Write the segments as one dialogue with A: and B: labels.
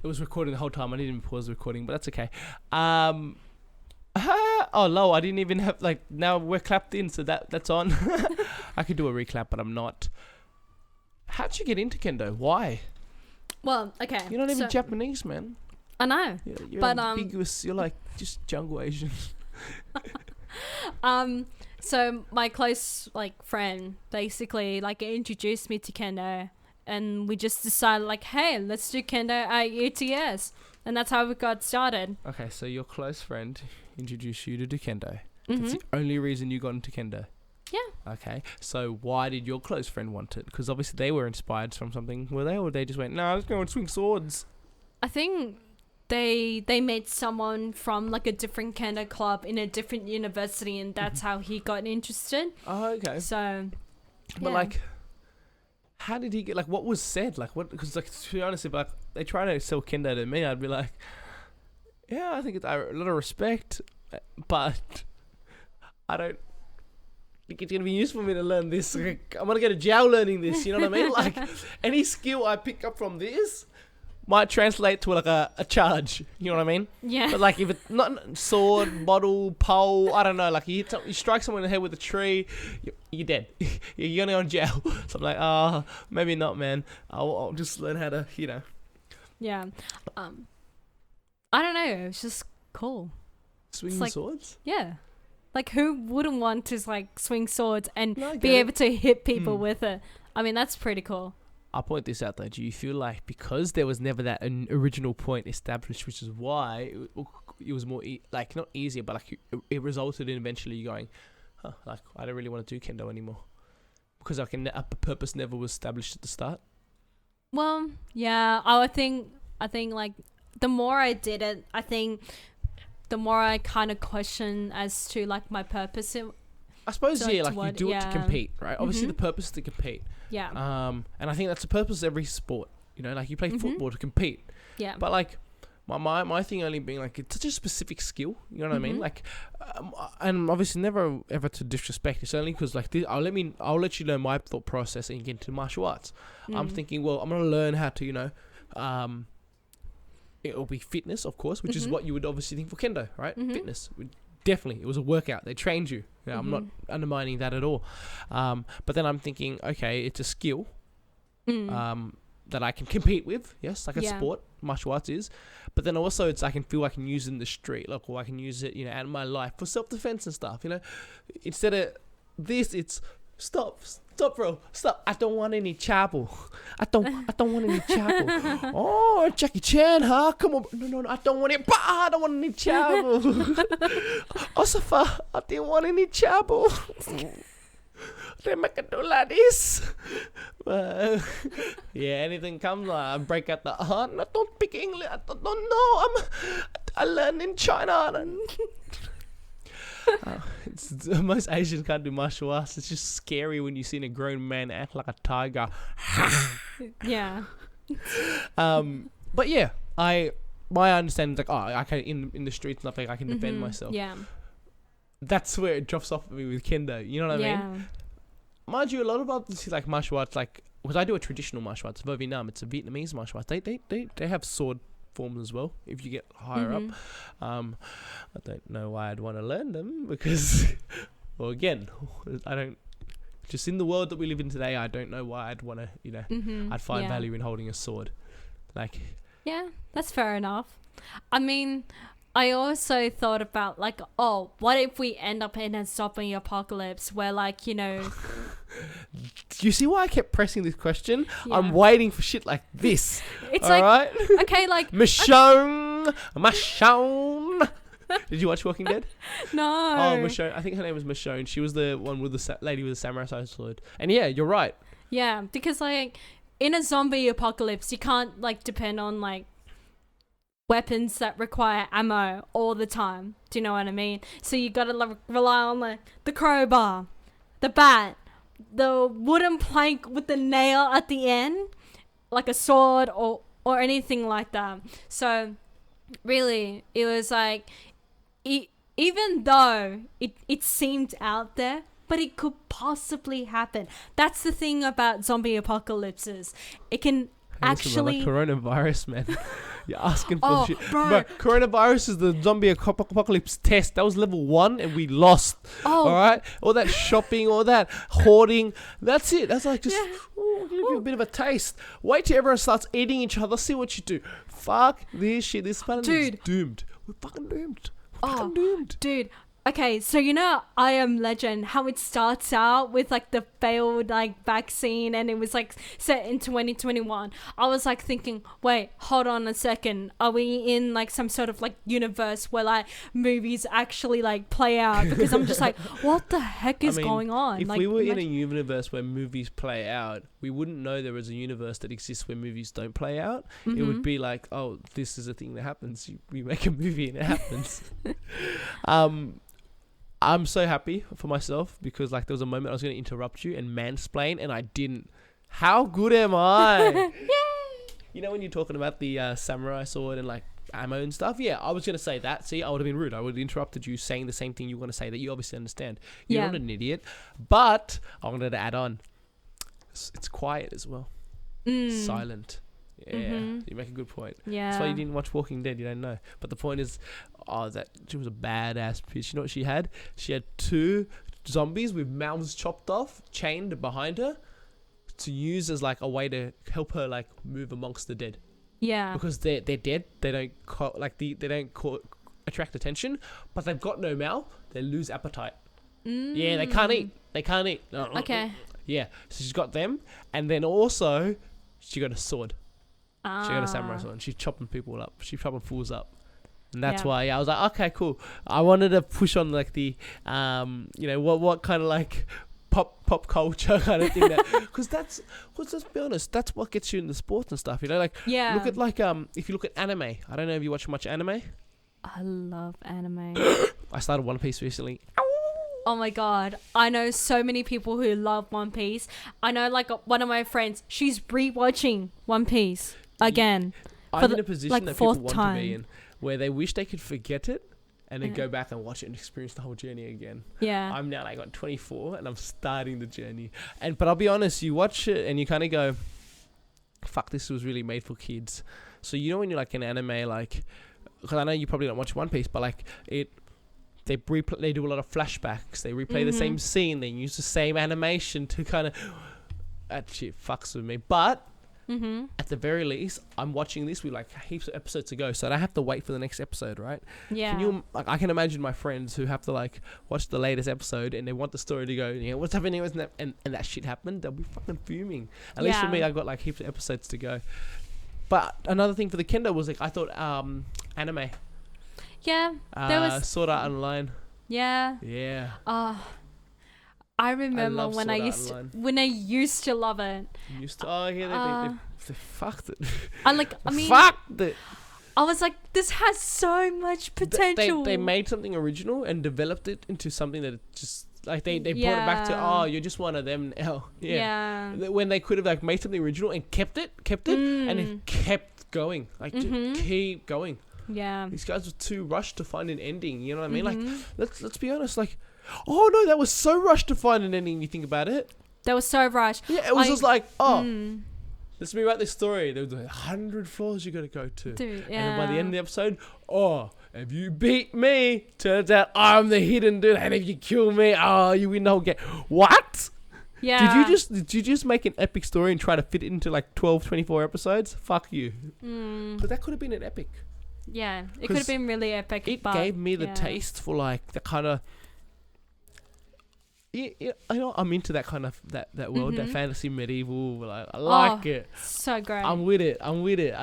A: was recording the whole time. I didn't even pause the recording, but that's okay. Oh, lol, I didn't even have, like, now we're clapped in, so that's on. I could do a reclap, but I'm not. How'd you get into kendo? Why?
B: Well, okay.
A: You're not even Japanese, man.
B: I know.
A: You're
B: but
A: ambiguous. You're like just jungle Asian.
B: So my close like friend basically like introduced me to kendo, and we just decided like, hey, let's do kendo at UTS, and that's how we got started.
A: Okay, so your close friend introduced you to do kendo.
B: Mm-hmm.
A: That's the only reason you got into kendo.
B: Yeah.
A: Okay, so why did your close friend want it? Because obviously they were inspired from something, were they? Or they just went, no, let's go and swing swords.
B: I think they met someone from like a different kendo club in a different university, and that's how he got interested.
A: Oh, okay.
B: So,
A: but like, how did he get, like, what was said? Like, what, because like, to be honest, if like they try to sell kendo to me, I'd be like, yeah, I think it's a lot of respect, but I don't think it's going to be useful for me to learn this. Like, I'm going to go to jail learning this, you know what I mean? Like, any skill I pick up from this might translate to like a charge, you know what I mean?
B: Yeah.
A: But like if it's not sword, bottle, pole, I don't know, like you strike someone in the head with a tree, you're dead. You're gonna go in jail. So I'm like, maybe not, man. I'll just learn how to, you know.
B: Yeah. I don't know. It's just cool.
A: Swinging
B: like,
A: swords?
B: Yeah. Like who wouldn't want to like swing swords and
A: No, I
B: be
A: get it.
B: able to hit people with it? I mean, that's pretty cool.
A: I'll point this out though. Do you feel like because there was never that original point established, which is why it was more like not easier, but like it resulted in eventually you going, like I don't really want to do kendo anymore because a purpose never was established at the start.
B: Well, yeah, I think like the more I did it, I think the more I kind of question as to like my purpose.
A: I suppose,
B: like,
A: yeah, like you do it to compete, right? Obviously the purpose is to compete.
B: Yeah.
A: And I think that's the purpose of every sport. You know, like you play football to compete.
B: Yeah.
A: But like my thing only being like it's such a specific skill. You know what I mean? Like, and obviously never ever to disrespect. It's only because like this, I'll let you know my thought process and get into martial arts. I'm thinking, well, I'm gonna learn how to, you know, it'll be fitness, of course, which is what you would obviously think for kendo, right? Fitness. Definitely, it was a workout. They trained you. I'm not undermining that at all. But then I'm thinking, okay, it's a skill that I can compete with. Yes, like a sport, martial arts is. But then also, I can feel I can use it in the street, like, or I can use it, you know, out of my life for self-defense and stuff. You know, instead of this, it's stop, bro, stop. I don't want any trouble. I don't want any trouble. Oh, Jackie Chan, huh? Come on. No, I don't want it. I don't want any trouble. Osafa, I didn't want any trouble. They make it do like this. Yeah, anything comes, I break out the, no, don't speak English. I don't know. I learned in China. Most Asians can't do martial arts. It's just scary when you see a grown man act like a tiger.
B: Yeah.
A: But yeah, my understanding is like, I can in the streets and stuff, like I can defend myself.
B: Yeah.
A: That's where it drops off at me with kendo. You know what I mean? Mind you, a lot of other like martial arts, like because I do a traditional martial arts, Vietnam. It's a Vietnamese martial arts. They have sword forms as well. If you get higher up, I don't know why I'd want to learn them because, well, again, I don't. Just in the world that we live in today, I don't know why I'd want to. You know, I'd find value in holding a sword. Like.
B: Yeah, that's fair enough. I mean, I also thought about like, oh, what if we end up in a zombie apocalypse where, like, you know.
A: Do you see why I kept pressing this question?
B: Yeah.
A: I'm waiting for shit like this.
B: It's
A: all
B: like,
A: right?
B: okay, like.
A: Michonne. Did you watch Walking Dead?
B: No.
A: Oh, Michonne. I think her name was Michonne. She was the one with the lady with the samurai sword. And yeah, you're right.
B: Yeah, because like in a zombie apocalypse, you can't like depend on like weapons that require ammo all the time. Do you know what I mean? So you gotta like, rely on like the crowbar, the bat, the wooden plank with the nail at the end, like a sword or anything like that. So really, it was like, even though it seemed out there, but it could possibly happen. That's the thing about zombie apocalypses. It can actually.
A: Coronavirus, man. You're asking for
B: Oh,
A: shit.
B: bro.
A: Coronavirus is the zombie apocalypse test. That was level 1 and we lost.
B: Oh,
A: All right? All that shopping, all that hoarding. That's it. That's like just,
B: Yeah.
A: ooh, give you a bit of a taste. Wait till everyone starts eating each other. See what you do. Fuck this shit. This planet is
B: Dude.
A: doomed. We're fucking doomed. We're
B: Oh.
A: fucking doomed.
B: dude. Okay, so you know I Am Legend, how it starts out with like the failed like vaccine and it was like set in 2021. I was like thinking, wait, hold on a second. Are we in like some sort of like universe where like movies actually like play out? Because I'm just like, what the heck is going on?
A: If
B: like,
A: we were in a universe where movies play out, we wouldn't know there is a universe that exists where movies don't play out. It would be like, oh, this is a thing that happens. We make a movie and it happens. I'm so happy for myself because like there was a moment I was going to interrupt you and mansplain and I didn't. How good am I?
B: Yay!
A: You know when you're talking about the samurai sword and like ammo and stuff? Yeah, I was going to say that. See, I would have been rude. I would have interrupted you saying the same thing you want to say that you obviously understand. You're
B: Yeah.
A: not an idiot. But I wanted to add on. It's quiet as well. Silent. Yeah, you make a good point.
B: Yeah.
A: That's why you didn't watch Walking Dead. You don't know. But the point is, that she was a badass bitch. You know what she had? She had 2 zombies with mouths chopped off, chained behind her, to use as like a way to help her like move amongst the dead.
B: Yeah.
A: Because they're dead. They don't attract attention, but they've got no mouth. They lose appetite. Yeah, they can't eat. They can't eat.
B: Okay.
A: Yeah, so she's got them, and then also she got a sword. She got a samurai sword and she's chopping people up. She's chopping fools up. And that's why I was like, okay, cool. I wanted to push on like the, what kind of like pop culture kind of thing. Because let's be honest, that's what gets you in the sports and stuff. You know, like, look at like, if you look at anime. I don't know if you watch much anime.
B: I love anime.
A: I started One Piece recently.
B: Oh my god, I know so many people who love One Piece. I know like one of my friends, she's rewatching One Piece again.
A: I'm in a position
B: like,
A: that people
B: fourth
A: want to
B: time.
A: be in, where they wish they could forget it and then go back and watch it and experience the whole journey again.
B: Yeah.
A: I'm now like 24 and I'm starting the journey. But I'll be honest, you watch it and you kind of go, fuck, this was really made for kids. So you know when you're like an anime, like, because I know you probably don't watch One Piece, but like they do a lot of flashbacks. They replay the same scene. They use the same animation to kind of... That shit fucks with me. But at the very least, I'm watching this with like heaps of episodes to go, so I don't have to wait for the next episode, right?
B: Yeah.
A: Can you, like, I can imagine my friends who have to like watch the latest episode and they want the story to go, what's happening, and that shit happened. They'll be fucking fuming. At least for me, I got like heaps of episodes to go. But another thing for the kendo was like I thought anime.
B: Yeah. There was
A: Sword Art Online.
B: Yeah.
A: Yeah.
B: I remember
A: love
B: when
A: Sword
B: I
A: Art
B: used
A: Online.
B: when I used to love it.
A: They fucked it.
B: I mean,
A: fucked it.
B: I was like, this has so much potential.
A: They made something original and developed it into something that just like they brought it back to you're just one of them now. Yeah. When they could have like made something original and kept it, and it kept going. Like just keep going.
B: Yeah.
A: These guys were too rushed to find an ending. You know what I mean? Like let's be honest. Like, oh no, that was so rushed to find an ending. You think about it.
B: That was so rushed.
A: Yeah, it was just like, let's rewrite this story. There was 100 floors you got to go to.
B: Dude, yeah.
A: And then by the end of the episode, if you beat me, turns out I'm the hidden dude. And if you kill me, you win the whole game. What?
B: Yeah.
A: Did you just make an epic story and try to fit it into like 12, 24 episodes? Fuck you. But that could have been an epic.
B: Yeah, it could have been really epic.
A: It gave me the taste for like the kind of... Yeah, I'm into that kind of that world, that fantasy medieval. Like, I like it.
B: So great.
A: I'm with it. I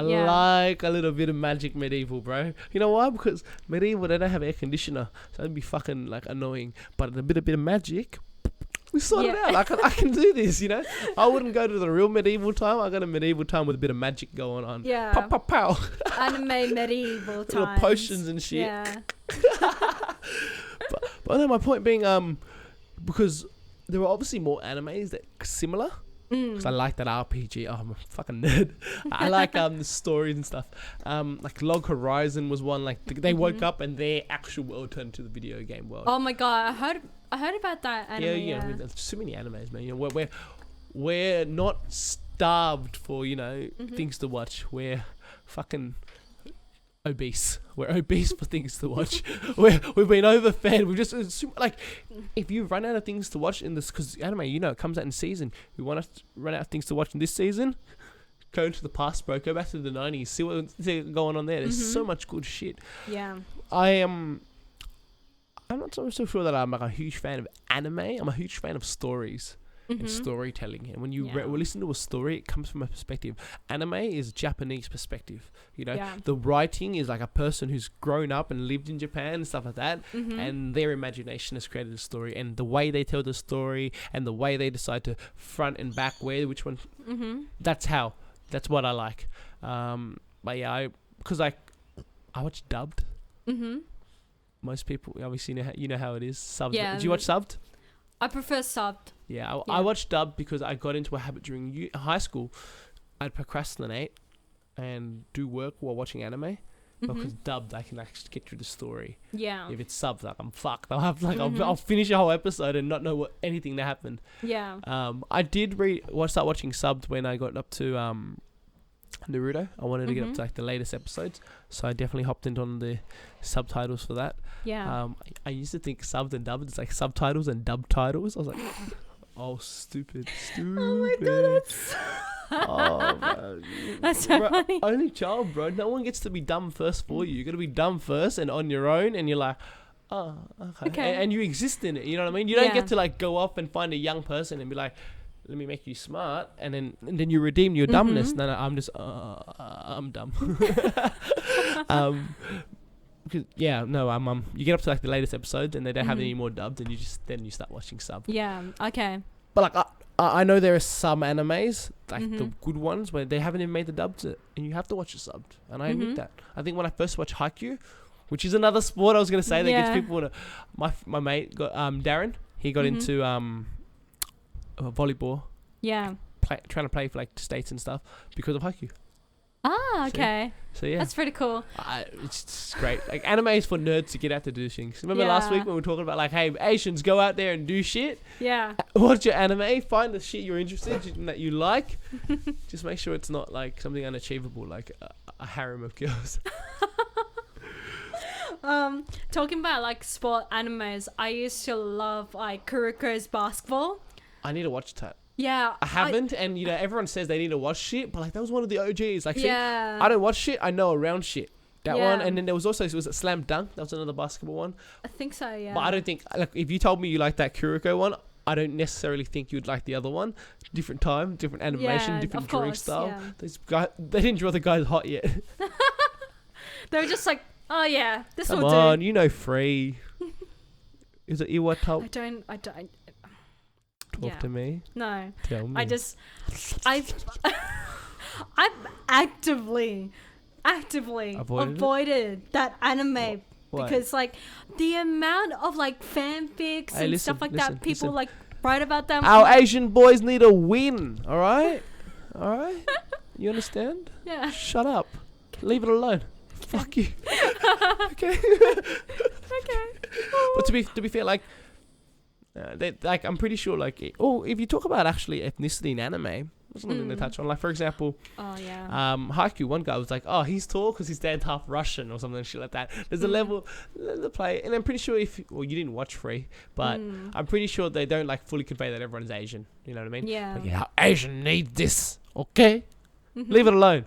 A: like a little bit of magic medieval, bro. You know why? Because medieval, they don't have air conditioner, so it'd be fucking like annoying. But a bit of magic, we sort it out. I can do this. I wouldn't go to the real medieval time. I got a medieval time with a bit of magic going on.
B: Yeah.
A: Pow pow pow.
B: Anime medieval times.
A: Little potions and shit.
B: Yeah.
A: but no, my point being, because there were obviously more animes that similar. Because I like that RPG. Oh, I'm a fucking nerd. I like the stories and stuff. Like Log Horizon was one. Like they woke up and their actual world turned into the video game world.
B: Oh my god, I heard about that anime.
A: Yeah. There's too many animes, man. We're not starved for, you know,
B: Mhm.
A: things to watch. We're fucking obese. We're obese for things to watch. We've been overfed. We've just like, if you run out of things to watch in this, because anime, you know, it comes out in season. We want to run out of things to watch in this season. Go into the past, bro. Go back to the 90s. See what's going on there. There's so much good shit.
B: Yeah.
A: I'm not so sure that I'm like a huge fan of anime. I'm a huge fan of stories and storytelling. And when you listen to a story, it comes from a perspective. Anime is Japanese perspective. You know, the writing is like a person who's grown up and lived in Japan and stuff like that. And their imagination has created a story. And the way they tell the story and the way they decide to front and back which one, that's what I like. But yeah, because I watch dubbed. Most people obviously know how it is. Subbed.
B: Yeah.
A: Do you watch subbed?
B: I prefer subbed.
A: Yeah, I watched dubbed because I got into a habit during high school. I'd procrastinate and do work while watching anime. Because dubbed, I can actually get through the story.
B: Yeah.
A: If it's subbed, like I'm fucked. I'll finish a whole episode and not know anything that happened.
B: Yeah.
A: I did start watching subbed when I got up to Naruto. I wanted to get up to like the latest episodes, so I definitely hopped into on the subtitles for that.
B: Yeah.
A: I used to think subbed and dubbed is like subtitles and dub titles. I was like, oh, stupid.
B: Oh my god, that's
A: Oh, bro.
B: That's so funny.
A: Only child, bro. No one gets to be dumb first for you. You got to be dumb first and on your own, and you're like, oh, okay. And you exist in it. You know what I mean? You don't get to like go off and find a young person and be like, let me make you smart, and then you redeem your dumbness. No, I'm just I'm dumb. Because you get up to like the latest episodes and they don't have any more dubbed, and you start watching sub.
B: Yeah. Okay.
A: But like I know there are some animes like the good ones where they haven't even made the dubs, and you have to watch the subbed, and I admit that. I think when I first watched Haikyuu, which is another sport I was gonna say that gets people to my mate got Darren, he got into volleyball.
B: Yeah.
A: Trying to play for like states and stuff because of Haikyuu.
B: Ah, okay.
A: So yeah,
B: that's pretty cool.
A: It's great. Like anime is for nerds to get out to do things. Remember last week when we were talking about like, hey, Asians, go out there and do shit.
B: Yeah.
A: Watch your anime. Find the shit you're interested in that you like. Just make sure it's not like something unachievable, like a harem of girls.
B: Talking about like sport animes, I used to love like Kuroko's basketball.
A: I need to watch that.
B: Yeah,
A: I haven't, and you know everyone says they need to watch shit, but like that was one of the OGs. Like,
B: yeah,
A: I don't watch shit. I know around shit. That one, and then there was also was it Slam Dunk? That was another basketball one.
B: I think so. Yeah,
A: but I don't think like if you told me you like that Kuroko one, I don't necessarily think you'd like the other one. Different time, different animation, different drawing style. Yeah. These guys, they didn't draw the guys hot yet.
B: They were just like, oh yeah, this will do.
A: Come on, you know, Free. Is it Iwatop?
B: I don't.
A: Talk to me.
B: No.
A: Tell me.
B: I've actively avoided that anime because like the amount of like fanfics and stuff like that people like write about them.
A: Our Asian boys need a win. All right. You understand?
B: Yeah.
A: Shut up. Leave it alone. Fuck you. Okay.
B: Okay.
A: But to be fair, like. I'm pretty sure, like, if you talk about actually ethnicity in anime, that's something they touch on. Like, for example, Haikyuu, one guy was like, oh, he's tall because his dad's half Russian or something shit like that. There's a level to play, and I'm pretty sure you didn't watch Free, but I'm pretty sure they don't like fully convey that everyone is Asian. You know what I mean?
B: Yeah.
A: Like, Asian need this, okay? Leave it alone.